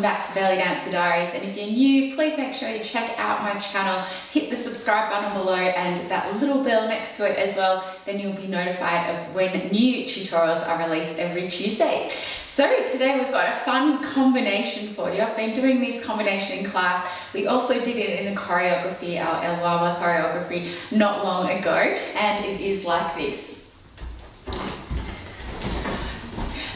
back to Dancer Diaries, and if you're new, please make sure you check out my channel, hit the subscribe button below and that little bell next to it as well, then you'll be notified of when new tutorials are released every Tuesday. So today we've got a fun combination for you. I've been doing this combination in class. We also did it in a choreography, our Elisa choreography, not long ago, and it is like this.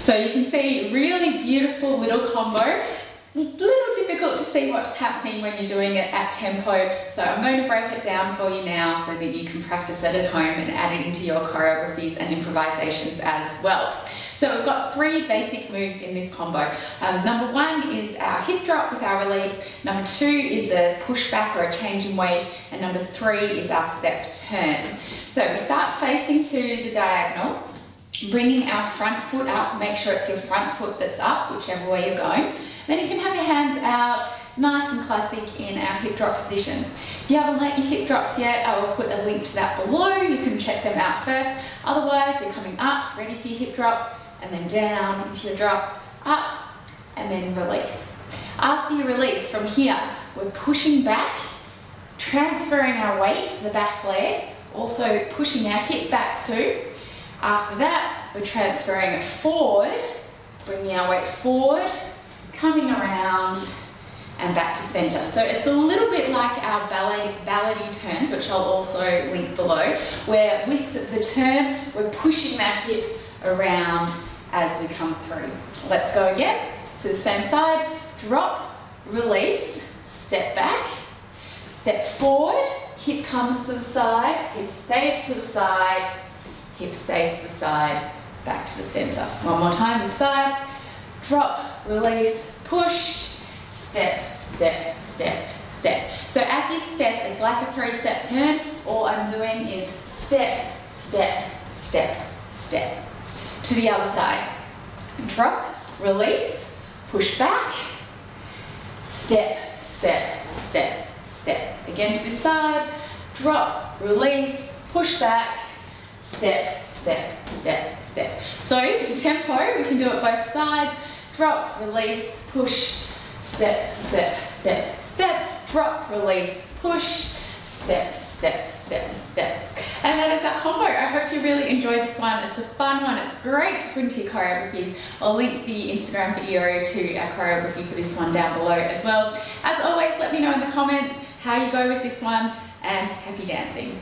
So you can see really beautiful little combo. Little difficult to see what's happening when you're doing it at tempo, so I'm going to break it down for you now so that you can practice it at home and add it into your choreographies and improvisations as well. So we've got three basic moves in this combo. Number one is our hip drop with our release, number two is a push back or a change in weight, and number three is our step turn. So we start facing to the diagonal, bringing our front foot up. Make sure it's your front foot that's up, whichever way you're going. Then you can have your hands out, nice and classic in our hip drop position. If you haven't learnt your hip drops yet, I will put a link to that below. You can check them out first. Otherwise, you're coming up, ready for your hip drop, and then down into your drop, up, and then release. After you release from here, we're pushing back, transferring our weight to the back leg, also pushing our hip back too. After that, we're transferring it forward, bringing our weight forward, coming around and back to center. So it's a little bit like our ballet turns, which I'll also link below, where with the turn, we're pushing that hip around as we come through. Let's go again to the same side. Drop, release, step back, step forward, hip comes to the side, hip stays to the side, hip stays to the side, back to the center. One more time, this side. Drop, release, push, step, step, step, step. So as you step, it's like a three-step turn. All I'm doing is step, step, step, step. To the other side. Drop, release, push back, step, step, step, step. Again to this side. Drop, release, push back, step, step, step, step. So to tempo, we can do it both sides. Drop, release, push, step, step, step, step. Drop, release, push, step, step, step, step. And that is our combo. I hope you really enjoyed this one. It's a fun one. It's great to put into your choreographies. I'll link the Instagram video to our choreography for this one down below as well. As always, let me know in the comments how you go with this one, and happy dancing.